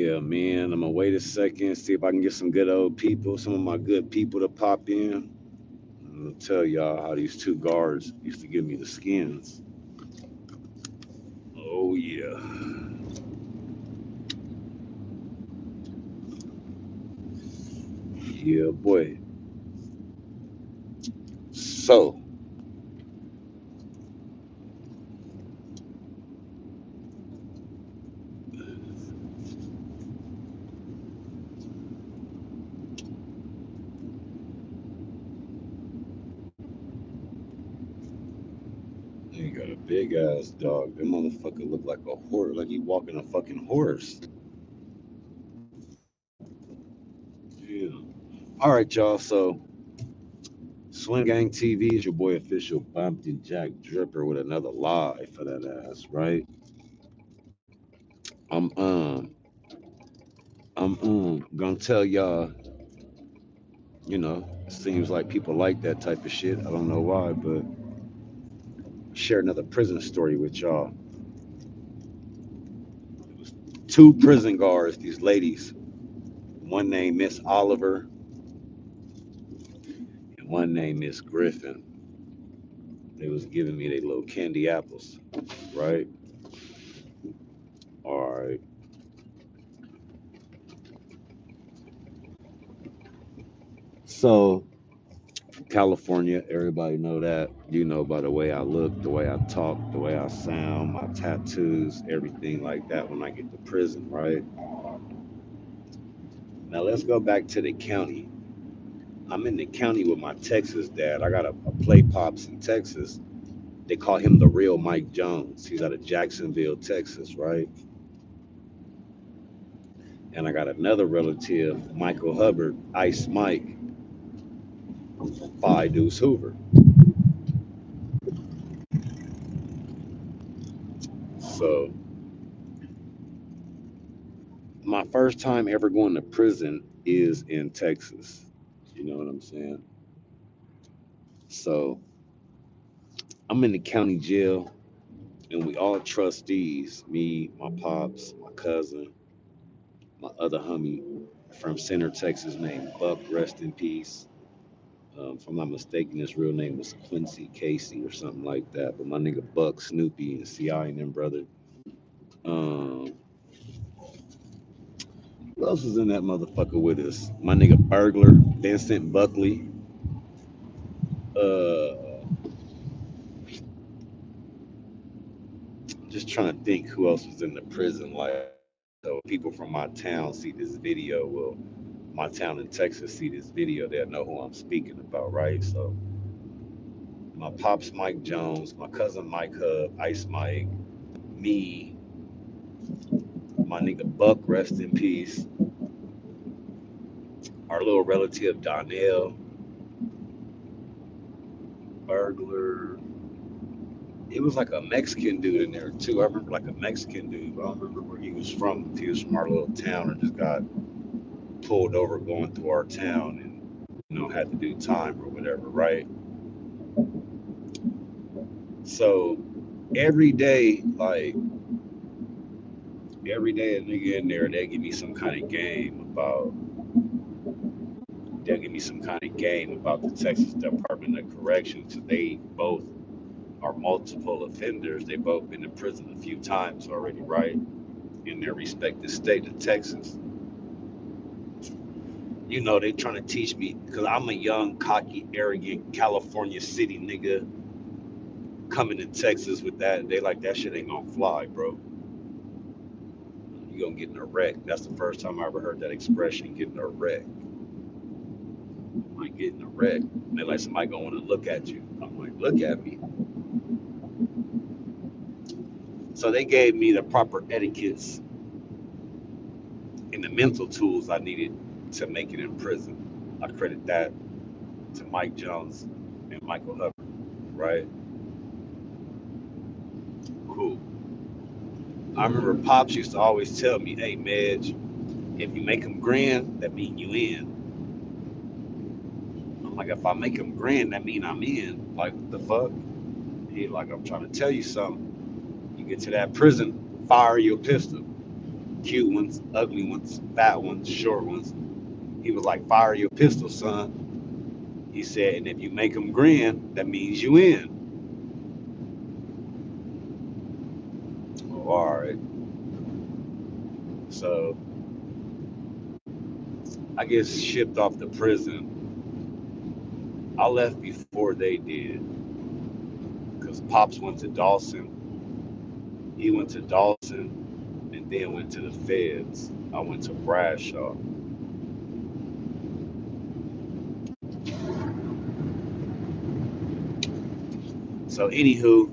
Yeah, man. I'm gonna wait a second, see if I can get some good old people, some of my good people to pop in. I'm gonna tell y'all how these two guards used to give me the skins. Oh yeah. Yeah, boy. So he got a big ass dog. That motherfucker look like a horse, like he walking a fucking horse. Yeah. All right, y'all. So Swing Gang TV is your boy official Bumpton Jack Dripper with another live for that ass, right? I'm um I'm gonna tell y'all, it seems like people like that type of shit. I don't know why, but share another prison story with y'all. It was two prison guards, these ladies, one named Miss Oliver and one named Miss Griffin. They was giving me their little candy apples, right? All right. So California, everybody know that. You know by the way I look, the way I talk, the way I sound, my tattoos, everything like that when I get to prison, right? Now let's go back to the county. I'm in the county with my Texas dad. I got a play pops in Texas. They call him the real Mike Jones. He's out of Jacksonville, Texas, right? And I got another relative, Michael Hubbard, Ice Mike, Phi Deuce Hoover. So my first time ever going to prison is in Texas. You know what I'm saying? So I'm in the county jail, and we all trustees. Me, my pops, my cousin, my other homie from Center, Texas, named Buck. Rest in peace. If I'm not mistaken, his real name was Quincy Casey or something like that. But my nigga Buck, Snoopy, and Ci and them brother. Um, who else was in that motherfucker with us? My nigga Burglar, Vincent Buckley. Uh, just trying to think who else was in the prison. Like, so people from my town see this video. Well, my town in Texas see this video. They'll know who I'm speaking about, right? So my pops, Mike Jones, my cousin Mike Hub, Ice Mike, me, my nigga Buck, rest in peace. Our little relative Donnell, Burglar. It was like a Mexican dude in there too. I remember like a Mexican dude. I don't remember where he was from. He was from our little town and just got pulled over going through our town and had to do time or whatever, right? So every day, like every day a nigga in there, they give me some kind of game about they'll give me some kind of game about the Texas Department of Corrections. They both are multiple offenders. They both been in prison a few times already, right? In their respective state of Texas. They trying to teach me because I'm a young, cocky, arrogant California city nigga coming to Texas with that. They like that shit ain't gonna fly, bro. You gonna get in a wreck. That's the first time I ever heard that expression, getting a wreck. I'm like, getting a wreck. And they like somebody gonna want to look at you. I'm like, look at me. So they gave me the proper etiquettes and the mental tools I needed to make it in prison. I credit that to Mike Jones and Michael Hubbard, right? Cool. I remember Pops used to always tell me, hey, Medj, if you make them grin, that mean you in. I'm like, if I make them grin, that mean I'm in. Like, what the fuck? He like, I'm trying to tell you something. You get to that prison, fire your pistol. cute ones, ugly ones, fat ones, short ones. He was like, fire your pistol, son. He said, and if you make them grin, that means you in. Oh, all right. So I get shipped off to prison. I left before they did because Pops went to Dawson. He went to Dawson and then went to the feds. I went to Bradshaw. So, anywho,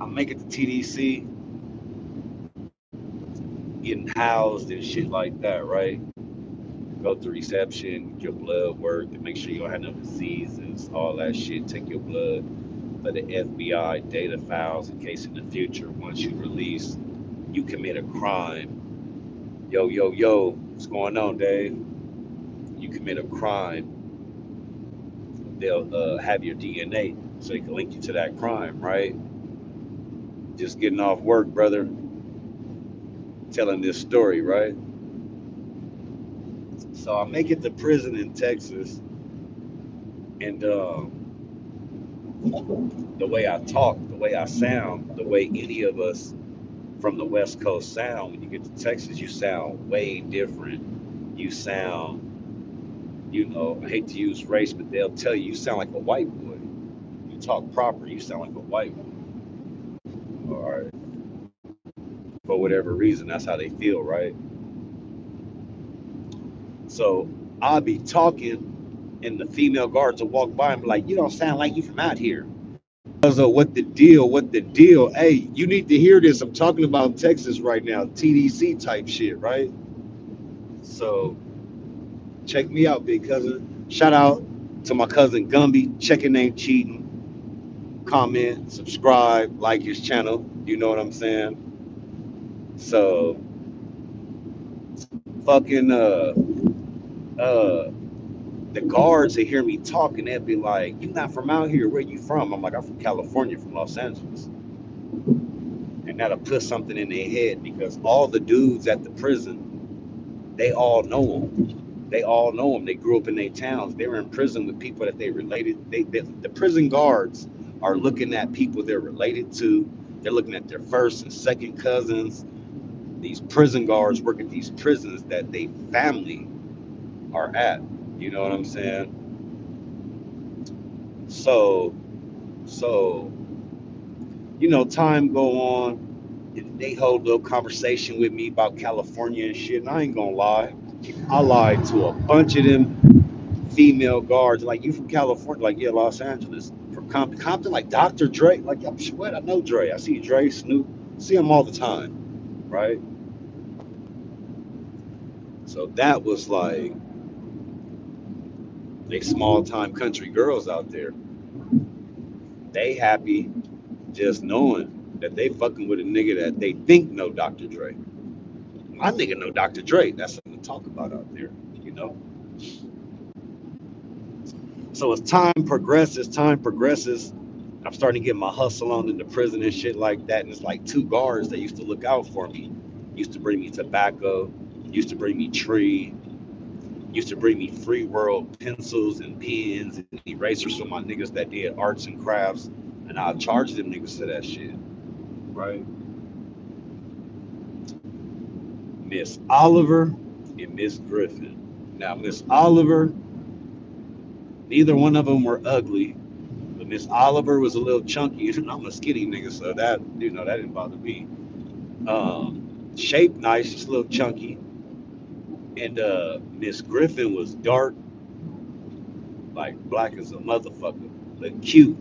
I make it to TDC, getting housed and shit like that, right? Go to reception, get your blood work to make sure you don't have no diseases, all that shit. Take your blood for the FBI data files in case in the future, once you release, you commit a crime. Yo, yo, yo, what's going on, Dave? You commit a crime, they'll have your DNA so they can link you to that crime, right? Just getting off work, brother, telling this story, right? So I make it to prison in Texas, and the way I talk, the way I sound, the way any of us from the West Coast sound, when you get to Texas, you sound way different. You sound, I hate to use race, but they'll tell you sound like a white boy. You talk proper, you sound like a white boy. All right. For whatever reason, that's how they feel, right? So I'll be talking, and the female guards will walk by and be like, "You don't sound like you from out here." So what the deal? What the deal? Hey, you need to hear this. I'm talking about Texas right now, TDC type shit, right? So check me out, big cousin. Shout out to my cousin Gumby. Checking ain't cheating. Comment, subscribe, like his channel. You know what I'm saying? So fucking uh the guards they hear me talking, they'll be like, "You not from out here? Where you from?" I'm like, "I'm from California, from Los Angeles." And that'll put something in their head because all the dudes at the prison, they all know them. They all know them. They grew up in their towns. They were in prison with people that they related. The prison guards are looking at people they're related to. They're looking at their first and second cousins. These prison guards work at these prisons that they family are at. You know what I'm saying? So, so time go on. They hold a little conversation with me about California and shit. And I ain't gonna lie, I lied to a bunch of them female guards. Like, you from California? Like, yeah, Los Angeles. From Compton, like Dr. Dre. Like, I'm sweat. I know Dre. I see Dre, Snoop. See him all the time, right? So that was like they small time country girls out there. They happy just knowing that they fucking with a nigga that they think know Dr. Dre. My nigga know Dr. Dre. That's something to talk about out there, you know. So as time progresses, I'm starting to get my hustle on in the prison and shit like that. And it's like two guards that used to look out for me. Used to bring me tobacco, used to bring me tree, used to bring me free world pencils and pens and erasers for my niggas that did arts and crafts. And I'll charge them niggas for that shit. Right? Miss Oliver and Miss Griffin. Now Miss Oliver, neither one of them were ugly. But Miss Oliver was a little chunky, and I'm a skinny nigga, so that didn't bother me. Shape nice, just a little chunky. And Miss Griffin was dark, like black as a motherfucker, but cute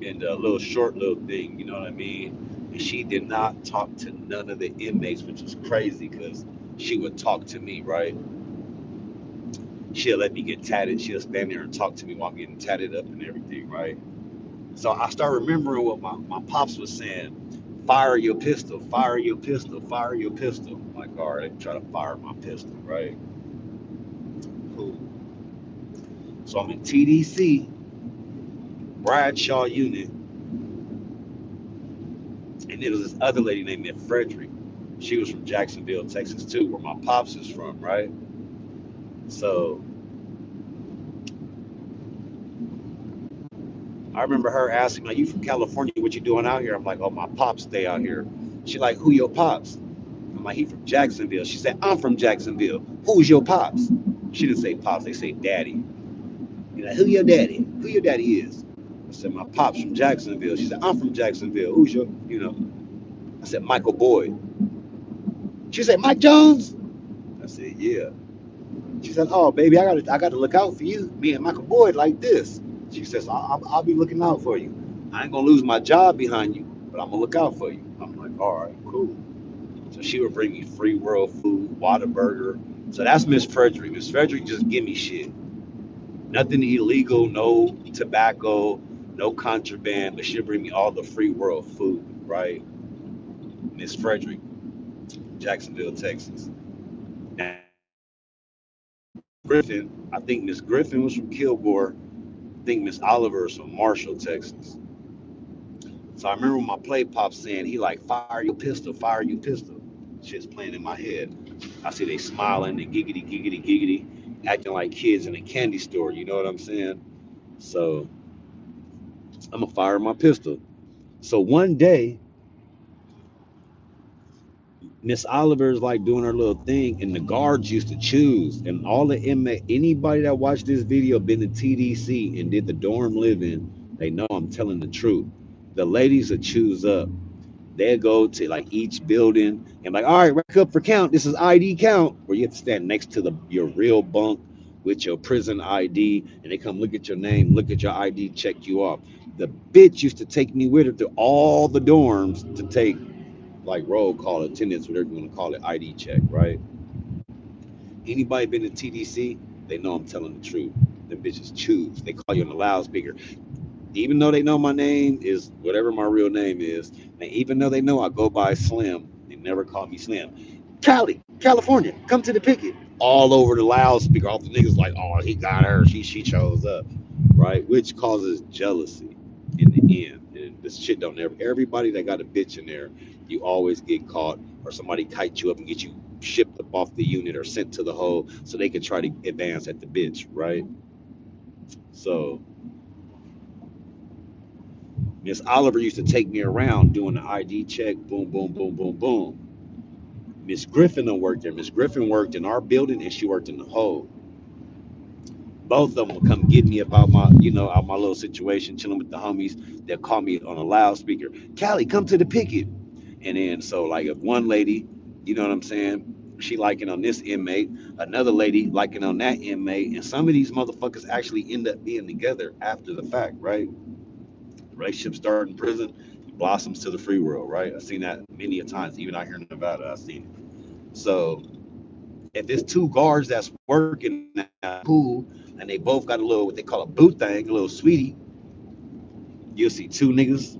and a little short little thing, you know what I mean? And she did not talk to none of the inmates, which was crazy because she would talk to me, right? She'll let me get tatted. She'll stand there and talk to me while I'm getting tatted up and everything, right? So I start remembering what my pops was saying. Fire your pistol, fire your pistol, fire your pistol. I'm like, all right, try to fire my pistol, right? Cool. So I'm in TDC, Bradshaw unit, and there was this other lady named Frederick. She was from Jacksonville, Texas too, where my pops is from, right? So I remember her asking, "Are you from California? What you doing out here?" I'm like, "Oh, my pops stay out here." She like, "Who your pops?" I'm like, "He from Jacksonville." She said, "I'm from Jacksonville. Who's your pops?" She didn't say pops, they say daddy. You're like, "Who your daddy? Who your daddy is?" I said, "My pops from Jacksonville." She said, "I'm from Jacksonville. Who's your?" I said, "Michael Boyd." She said, "Mike Jones?" I said, "Yeah." She said, "Oh, baby, I got to look out for you. Me and Michael Boyd like this." She says, "I'll be looking out for you. I ain't gonna lose my job behind you, but I'm gonna look out for you." I'm like, "All right, cool." So she would bring me free world food, Whataburger. So that's Miss Frederick. Miss Frederick just give me shit. Nothing illegal, no tobacco, no contraband, but she'll bring me all the free world food, right? Miss Frederick, Jacksonville, Texas. Now, Griffin, I think Miss Griffin was from Kilgore. I think Miss Oliver is from Marshall, Texas. So I remember my play pop saying, he like, "Fire your pistol, fire your pistol." Shit's playing in my head. I see they smiling and giggity, giggity, giggity, acting like kids in a candy store. You know what I'm saying? So I'm gonna fire my pistol. So one day, Miss Oliver's like doing her little thing, and the guards used to choose. And all the inmate, anybody that watched this video, been to TDC and did the dorm living, they know I'm telling the truth. The ladies would choose up. They go to like each building and like, "All right, rack up for count. This is ID count," where you have to stand next to your real bunk with your prison ID, and they come look at your name, look at your ID, check you off. The bitch used to take me with her to all the dorms to take like roll call attendance, whatever you want to call it, ID check, right? Anybody been to TDC, they know I'm telling the truth. Them bitches choose. They call you on the loudspeaker. Even though they know my name is whatever my real name is, and even though they know I go by Slim, they never call me Slim. Cali, California, come to the picket. All over the loudspeaker, all the niggas like, "Oh, he got her. She chose up," right? Which causes jealousy in the end. And this shit don't ever. Everybody that got a bitch in there, you always get caught, or somebody kite you up and get you shipped up off the unit or sent to the hole so they can try to advance at the bitch, right? So Miss Oliver used to take me around doing the ID check, boom, boom, boom, boom, boom. Miss Griffin don't work there. Miss Griffin worked in our building and she worked in the hole. Both of them will come get me about out my little situation, chilling with the homies. They'll call me on a loudspeaker, "Callie, come to the picket." And then so like if one lady, you know what I'm saying, she liking on this inmate, another lady liking on that inmate, and some of these motherfuckers actually end up being together after the fact, right? The relationship started in prison, blossoms to the free world, right? I've seen that many a times, even out here in Nevada, I've seen it. So if there's two guards that's working at the pool and they both got a little what they call a boot thing, a little sweetie, you'll see two niggas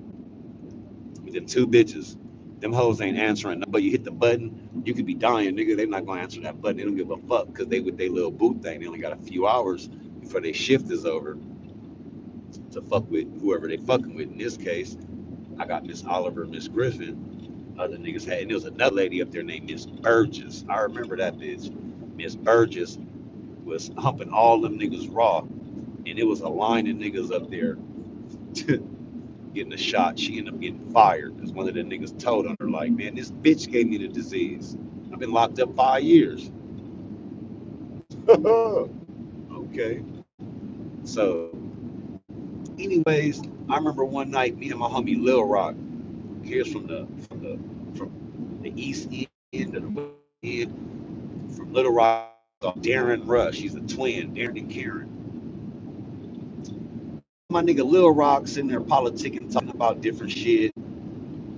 with them two bitches. Them hoes ain't answering, but you hit the button, you could be dying, nigga. They not gonna answer that button. They don't give a fuck because they with their little boot thing. They only got a few hours before their shift is over to fuck with whoever they fucking with. In this case, I got Miss Oliver, Miss Griffin. Other niggas had, and there was another lady up there named Miss Burgess. I remember that bitch. Miss Burgess was humping all them niggas raw, and it was a line of niggas up there getting a shot. She ended up getting fired because one of the niggas told on her, like, "Man, this bitch gave me the disease. I've been locked up 5 years." Okay. So, anyways, I remember one night, me and my homie Lil Rock, here's from the east end of the west end, from Little Rock, Darren Rush. He's a twin, Darren and Karen. My nigga Lil Rock sitting there politicking, talking about different shit.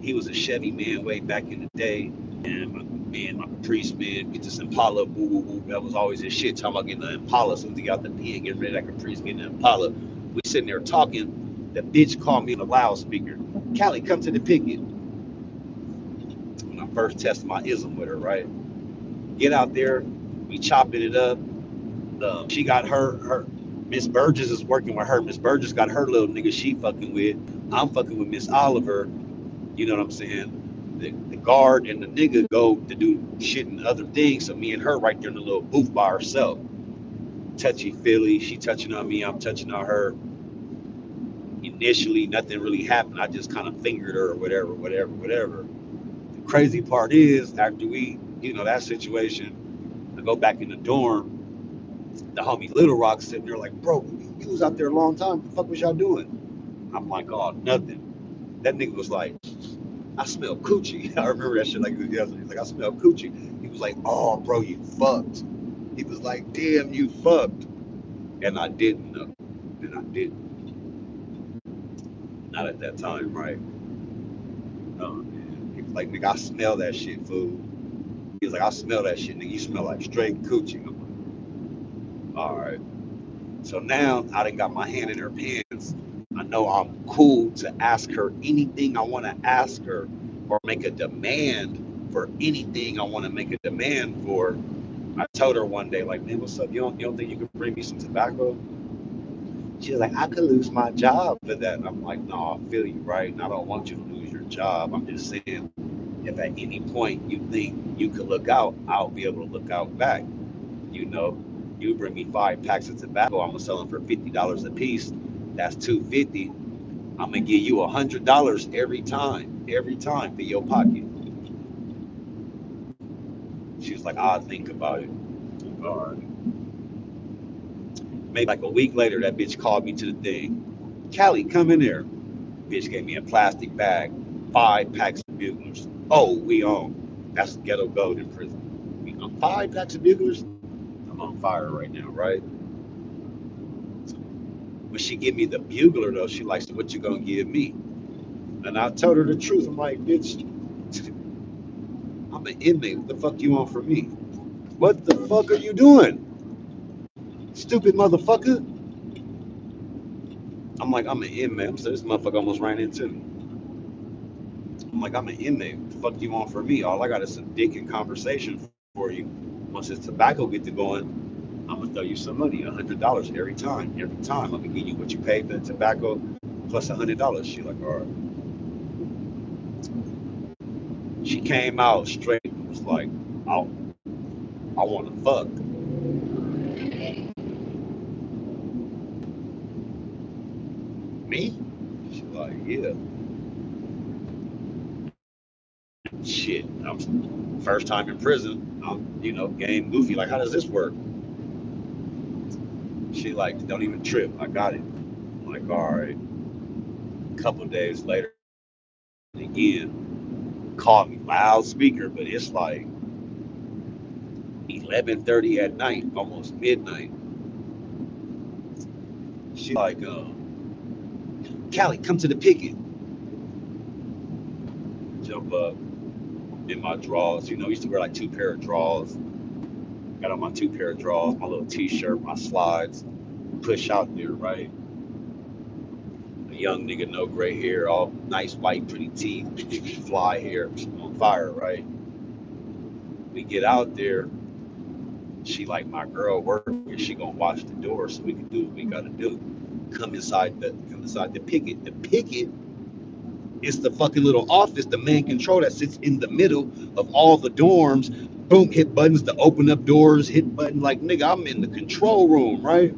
He was a Chevy man way back in the day. And my Caprice man, get this Impala, woo woo woo. That was always his shit. Talking about getting an Impala. As soon as he got the pen, getting rid of that Caprice, getting an Impala. We sitting there talking. The bitch called me on a loudspeaker. "Callie, come to the picket." When I first tested my ism with her, right? Get out there. We chopping it up. She got her Miss Burgess is working with her. Miss Burgess got her little nigga she fucking with. I'm fucking with Miss Oliver. You know what I'm saying? The guard and the nigga go to do shit and other things. So me and her right there in the little booth by herself. Touchy feely. She touching on me. I'm touching on her. Initially, nothing really happened. I just kind of fingered her or whatever, whatever, whatever. The crazy part is after we, that situation, I go back in the dorm. The homie Little Rock sitting there like, bro, you was out there a long time. What the fuck was y'all doing? I'm like, oh, nothing. That nigga was like, I smell coochie. I remember that shit like yesterday. He's like, I smell coochie. He was like, oh, bro, you fucked. He was like, damn, you fucked. And I didn't know. And I didn't. Not at that time, right? No, man. He was like, nigga, I smell that shit, fool. He was like, I smell that shit, nigga. You smell like straight coochie. I'm like, all right. So now I done got my hand in her pants. I know I'm cool to ask her anything I want to ask her or make a demand for anything I want to make a demand for. I told her one day, like, man, what's up? You don't think you could bring me some tobacco? She was like, I could lose my job for that. And I'm like, no, I feel you, right? And I don't want you to lose your job. I'm just saying, if at any point you think you could look out, I'll be able to look out back. You know, you bring me 5 packs of tobacco, I'm gonna sell them for $50 a piece. That's 250. I'm gonna give you $100 every time for your pocket. She was like, I'll think about it. All right. Maybe like a week later, that bitch called me to the thing. Callie, come in there. Bitch gave me a plastic bag, 5 packs of buglers. Oh, we on. That's ghetto gold in prison. We on 5 packs of buglers. I'm on fire right now, right? When she give me the bugler though, she likes, what you gonna give me? And I told her the truth. I'm like, bitch, I'm an inmate. What the fuck you want from me? What the fuck are you doing? Stupid motherfucker. I'm like, I'm an inmate. I'm saying this motherfucker almost ran into me. I'm like, I'm an inmate. What the fuck you want from me? All I got is some dick and conversation for you. Once this tobacco get to going, I'm gonna throw you some money, $100 every time. Every time I'm gonna give you what you paid for the tobacco plus $100. She like, all right. She came out straight and was like, I, I want to fuck me. She like, yeah. Shit, I'm first time in prison. I'm, game goofy. Like, how does this work? She like, don't even trip. I got it. I'm like, all right. A couple of days later, again, called me loudspeaker, but it's like 11:30 at night, almost midnight. She like, Callie, come to the picket. Jump up in my drawers. I used to wear like 2 pair of drawers. Got on my 2 pair of drawers, my little t-shirt, my slides. Push out there, right? A young nigga, no gray hair, all nice white, pretty teeth, fly hair, on fire, right? We get out there. She like my girl work, and she gonna watch the door so we can do what we gotta do. Come inside the picket. The picket is the fucking little office, the main control that sits in the middle of all the dorms. Boom, hit buttons to open up doors, hit button like nigga, I'm in the control room, right?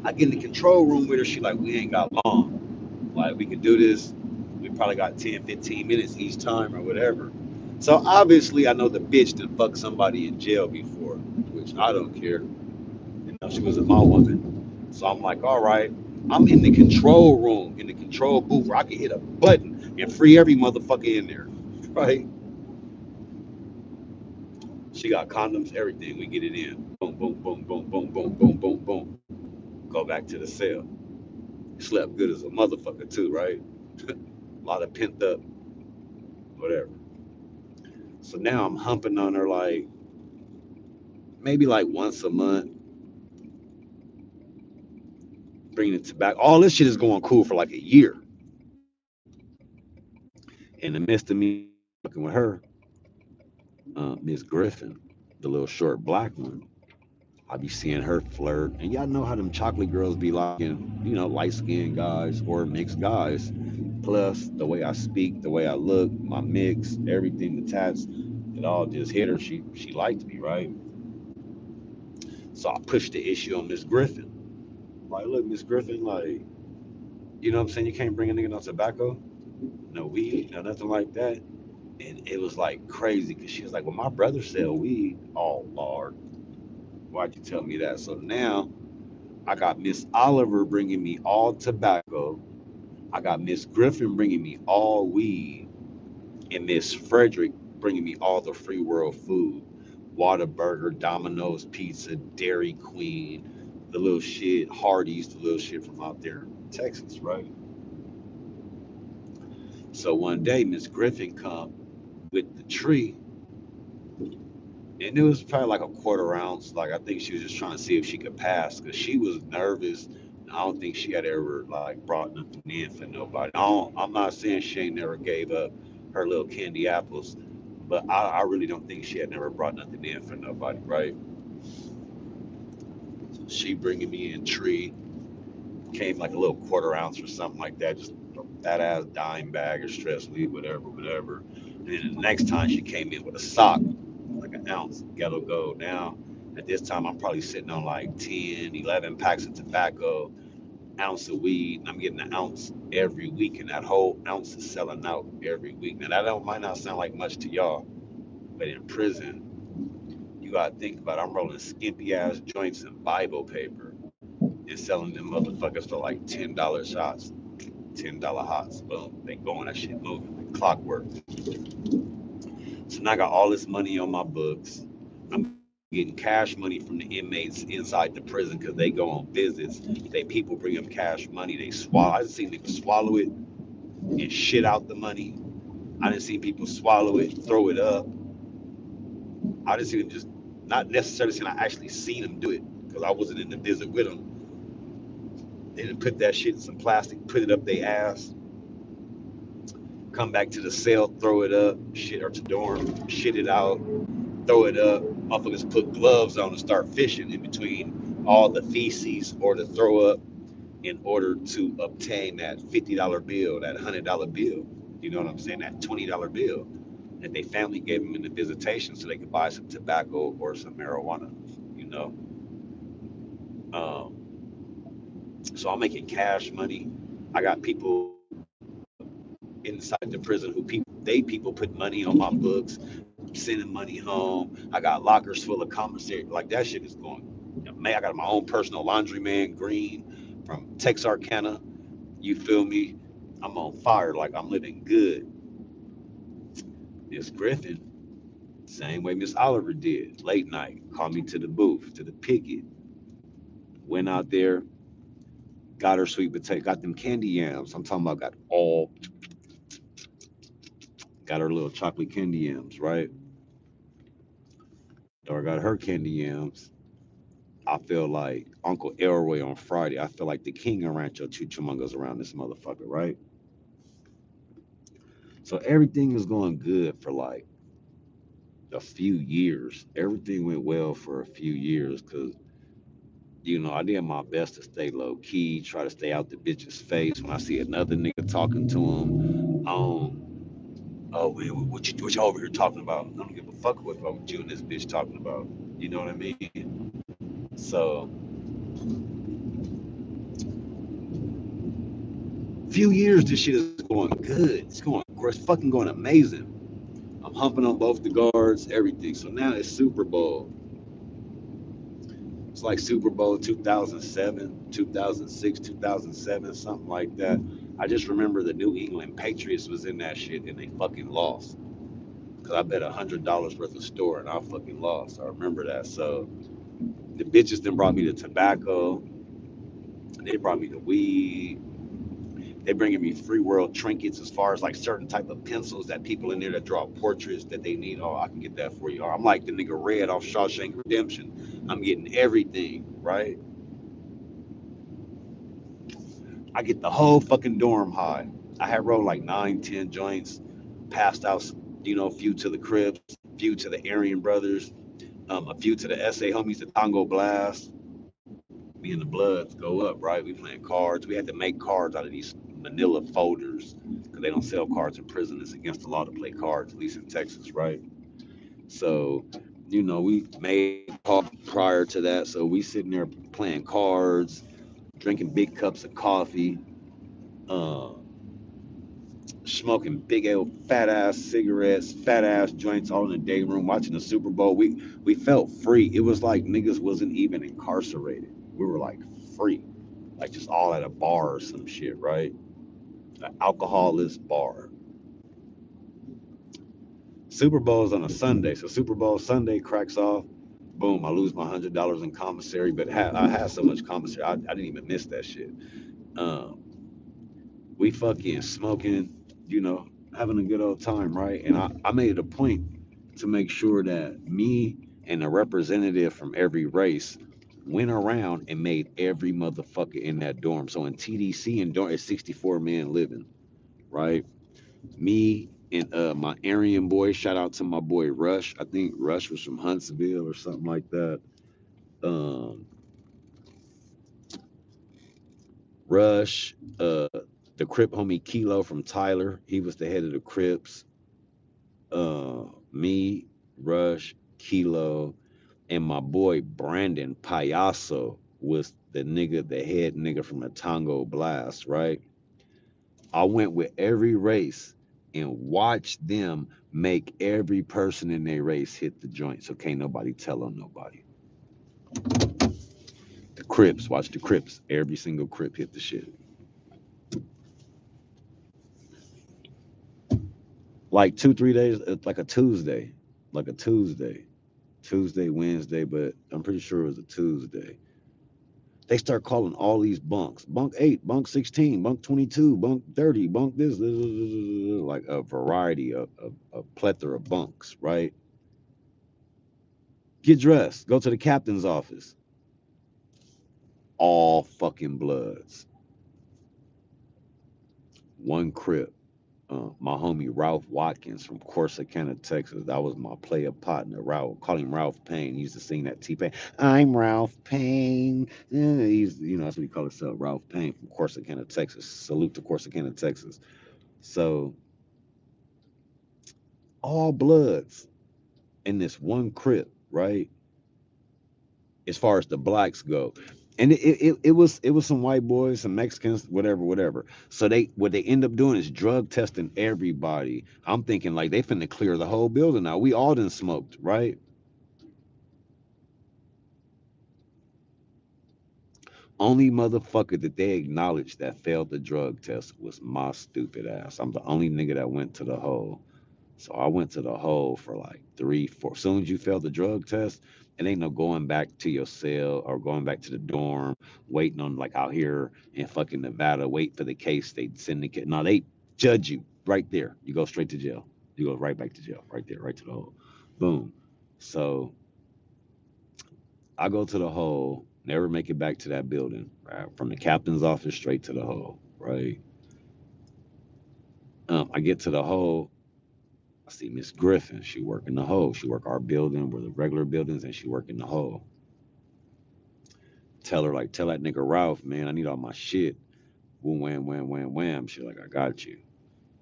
I get in the control room with her, she like, we ain't got long. Like we could do this. We probably got 10, 15 minutes each time or whatever. So obviously I know the bitch that fucked somebody in jail before, which I don't care. She wasn't my woman. So I'm like, all right, I'm in the control room, in the control booth where I can hit a button and free every motherfucker in there. Right? She got condoms, everything. We get it in. Boom, boom, boom, boom, boom, boom, boom, boom, boom. Go back to the cell. Slept good as a motherfucker too, right? A lot of pent up, whatever. So now I'm humping on her like maybe like once a month, bringing it to back. All this shit is going cool for like a year. In the midst of me fucking with her, Miss Griffin, the little short black one, I be seeing her flirt, and y'all know how them chocolate girls be liking, light skinned guys or mixed guys. Plus, the way I speak, the way I look, my mix, everything, the tats, it all just hit her. She liked me, right? So I pushed the issue on Miss Griffin. Like, look, Miss Griffin, like, you know what I'm saying? You can't bring a nigga no tobacco, no weed, no nothing like that. And it was like crazy because she was like, well, my brother sell weed. Oh, Lord, why'd you tell me that? So now I got Miss Oliver bringing me all tobacco. I got Miss Griffin bringing me all weed, and Miss Frederick bringing me all the free world food. Whataburger, Domino's Pizza, Dairy Queen, the little shit, Hardee's, the little shit from out there in Texas, right? So one day Miss Griffin come with the tree, and it was probably like a quarter ounce. Like I think she was just trying to see if she could pass because she was nervous. I don't think she had ever like brought nothing in for nobody. I'm not saying she ain't never gave up her little candy apples, but I really don't think she had never brought nothing in for nobody, right? So she bringing me in tree came like a little quarter ounce or something like that, just a fat ass dime bag or stress weed, whatever, whatever. And then the next time she came in with a sock, like an ounce ghetto gold. Now, at this time, I'm probably sitting on like 10, 11 packs of tobacco, ounce of weed, and I'm getting an ounce every week, and that whole ounce is selling out every week. Now, that don't, might not sound like much to y'all, but in prison, you gotta think about it. I'm rolling skimpy ass joints in Bible paper and selling them motherfuckers for like $10 shots, $10 hots. Boom, they going, that shit moving like clockwork. So now I got all this money on my books. I'm getting cash money from the inmates inside the prison because they go on visits. They people bring them cash money. They swallow. I didn't see niggas swallow it and shit out the money. I didn't see people swallow it, throw it up. I didn't see them just not necessarily saying I actually seen them do it because I wasn't in the visit with them. They didn't put that shit in some plastic, put it up their ass, come back to the cell, throw it up, shit or to dorm, shit it out, throw it up. Motherfuckers put gloves on and start fishing in between all the feces or the throw up in order to obtain that $50 bill, that $100 bill. You know what I'm saying? That $20 bill that they family gave them in the visitation so they could buy some tobacco or some marijuana. You know, um, so I'm making cash money. I got people inside the prison who people put money on my books, sending money home. I got lockers full of commissary. Like that shit is going. Man, I got my own personal laundryman, Green, from Texarkana. You feel me? I'm on fire. Like I'm living good. Miss Griffin, same way Miss Oliver did. Late night, called me to the booth, to the picket. Went out there, got her sweet potato, got them candy yams. I'm talking about got her little chocolate candy yams, right? Or got her candy yams. I feel like Uncle Elroy on Friday. I feel like the king of Rancho Cucamonga's around this motherfucker, right? So everything is going good for like a few years. Everything went well for a few years because, I did my best to stay low key, try to stay out the bitch's face. When I see another nigga talking to him, oh, man, what you over here talking about? I don't give a fuck what you and this bitch talking about. You know what I mean? So, few years, this shit is going good. It's fucking going amazing. I'm humping on both the guards, everything. So now it's Super Bowl. It's like Super Bowl 2007, 2006, 2007, something like that. I just remember the New England Patriots was in that shit and they fucking lost. Cause I bet $100 worth of store and I fucking lost. I remember that. So the bitches then brought me the tobacco. They brought me the weed. They bringing me free world trinkets as far as like certain type of pencils that people in there that draw portraits that they need. Oh, I can get that for you. Or I'm like the nigga Red off Shawshank Redemption. I'm getting everything, right? I get the whole fucking dorm high. I had rolled like 9, 10 joints, passed out, a few to the Crips, few to the Aryan brothers. A few to the SA homies, the Tango Blast. Me and the Bloods go up, right? We playing cards. We had to make cards out of these manila folders because they don't sell cards in prison. It's against the law to play cards, at least in Texas, right? So, we made cards prior to that. So we sitting there playing cards, drinking big cups of coffee, uh, smoking big old fat ass cigarettes, fat ass joints, all in the day room, watching the Super Bowl. We felt free. It was like niggas wasn't even incarcerated. We were like free, like just all at a bar or some shit, right? An alcoholless bar. Super Bowl's on a Sunday, so Super Bowl Sunday cracks off. Boom! I lose my $100 in commissary, but I had so much commissary, I didn't even miss that shit. Um, we fucking smoking, having a good old time, right? And I made it a point to make sure that me and a representative from every race went around and made every motherfucker in that dorm. So in TDC and dorm, it's 64 men living, right? Me and my Aryan boy, shout out to my boy Rush. I think Rush was from Huntsville or something like that. Um, Rush, the Crip homie Kilo from Tyler, he was the head of the Crips. Me, Rush, Kilo, and my boy Brandon Payaso was the head nigga from the Tango Blast, right? I went with every race and watched them make every person in their race hit the joint. So can't nobody tell on nobody. The Crips, watch the Crips. Every single Crip hit the shit. Like 2, 3 days, like a Tuesday. Like a Tuesday. Tuesday, Wednesday, but I'm pretty sure it was a Tuesday. They start calling all these bunks: bunk 8, bunk 16, bunk 22, bunk 30, bunk like a variety of plethora of bunks, right? Get dressed, go to the captain's office. All fucking Bloods. One Crip. My homie Ralph Watkins from Corsicana, Texas. That was my player partner. Ralph, call him Ralph Payne. He used to sing that T-Pain. I'm Ralph Payne. Yeah, that's what he called himself, Ralph Payne from Corsicana, Texas. Salute to Corsicana, Texas. So all Bloods in this one Crip, right? As far as the blacks go. And it was some white boys, some Mexicans, whatever, whatever. So what they end up doing is drug testing everybody. I'm thinking like they finna clear the whole building out. We all done smoked, right? Only motherfucker that they acknowledged that failed the drug test was my stupid ass. I'm the only nigga that went to the hole. So I went to the hole for like 3, 4. As soon as you fail the drug test, it ain't no going back to your cell or going back to the dorm, waiting on like out here in fucking Nevada, wait for the case they syndicate. No, they judge you right there. You go straight to jail. You go right back to jail, right there, right to the hole. Boom. So I go to the hole, never make it back to that building, right? From the captain's office straight to the hole, right? I get to the hole. I see Miss Griffin. She work in the hole. She work our building, where the regular buildings, and she work in the hole. Tell her like, tell that nigga Ralph, man, I need all my shit. Boom, wham, wham, wham, wham. She like, I got you.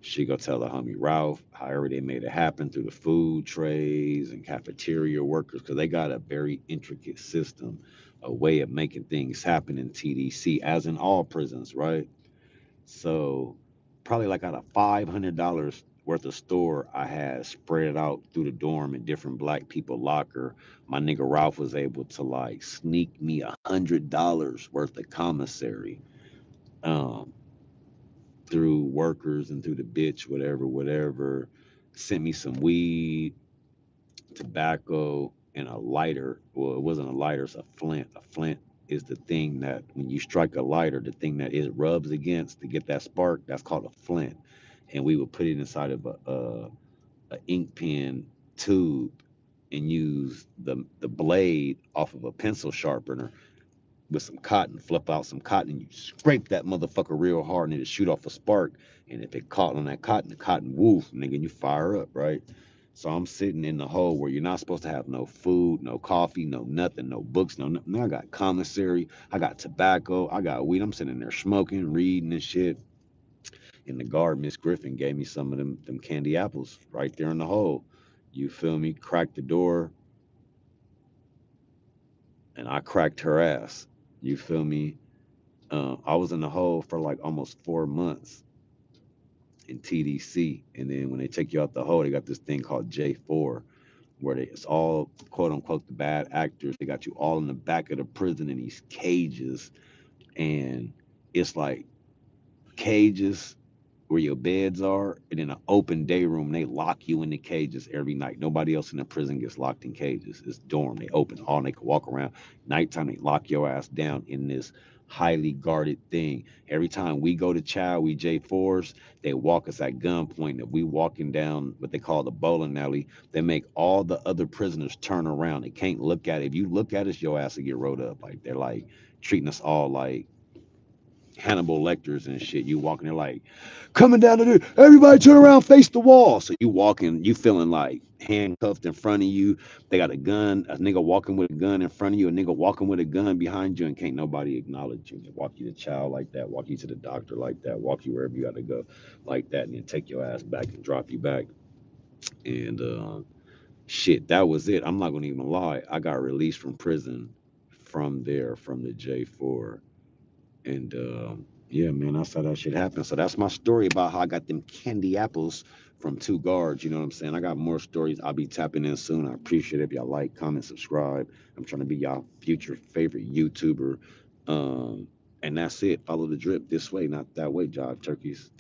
She go tell the homie Ralph, however they made it happen through the food trays and cafeteria workers, because they got a very intricate system, a way of making things happen in TDC, as in all prisons, right? So probably like out of $500 worth of store I had spread out through the dorm in different black people locker. My nigga Ralph was able to like sneak me $100 worth of commissary um, through workers and through the bitch, whatever, whatever. Sent me some weed, tobacco, and a lighter. Well, it wasn't a lighter, it's a flint. A flint is the thing that when you strike a lighter, the thing that it rubs against to get that spark, that's called a flint. And we would put it inside of a ink pen tube and use the blade off of a pencil sharpener with some cotton, flip out some cotton, and you scrape that motherfucker real hard, and it'll shoot off a spark. And if it caught on that cotton, the cotton woof, nigga, and you fire up, right? So I'm sitting in the hole where you're not supposed to have no food, no coffee, no nothing, no books, no nothing. I got commissary, I got tobacco, I got weed. I'm sitting there smoking, reading and shit. In the guard, Miss Griffin gave me some of them candy apples right there in the hole. You feel me? Cracked the door, and I cracked her ass. You feel me? I was in the hole for like almost 4 months in TDC, and then when they take you out the hole, they got this thing called J4, where it's all quote unquote the bad actors. They got you all in the back of the prison in these cages, and it's like cages where your beds are, and in an open day room, they lock you in the cages every night. Nobody else in the prison gets locked in cages. It's dorm. They open all, and they can walk around. Nighttime, they lock your ass down in this highly guarded thing. Every time we go to chow, we J4s, they walk us at gunpoint. If we walking down what they call the bowling alley, they make all the other prisoners turn around. They can't look at it. If you look at us, your ass will get rolled up. Like they're like treating us all like Hannibal Lecters and shit. You walking there like coming down to there, everybody turn around, face the wall. So you walking, you feeling like handcuffed in front of you. They got a gun, a nigga walking with a gun in front of you, a nigga walking with a gun behind you, and can't nobody acknowledge you. They walk you to child like that, walk you to the doctor like that, walk you wherever you gotta go like that, and then take your ass back and drop you back. And shit, that was it. I'm not gonna even lie. I got released from prison from there, from the J4. And yeah, man, I saw that shit happen. So that's my story about how I got them candy apples from two guards. You know what I'm saying? I got more stories. I'll be tapping in soon. I appreciate it if y'all like, comment, subscribe. I'm trying to be y'all future favorite YouTuber. Um, and that's it. Follow the drip this way, not that way, Jive Turkeys.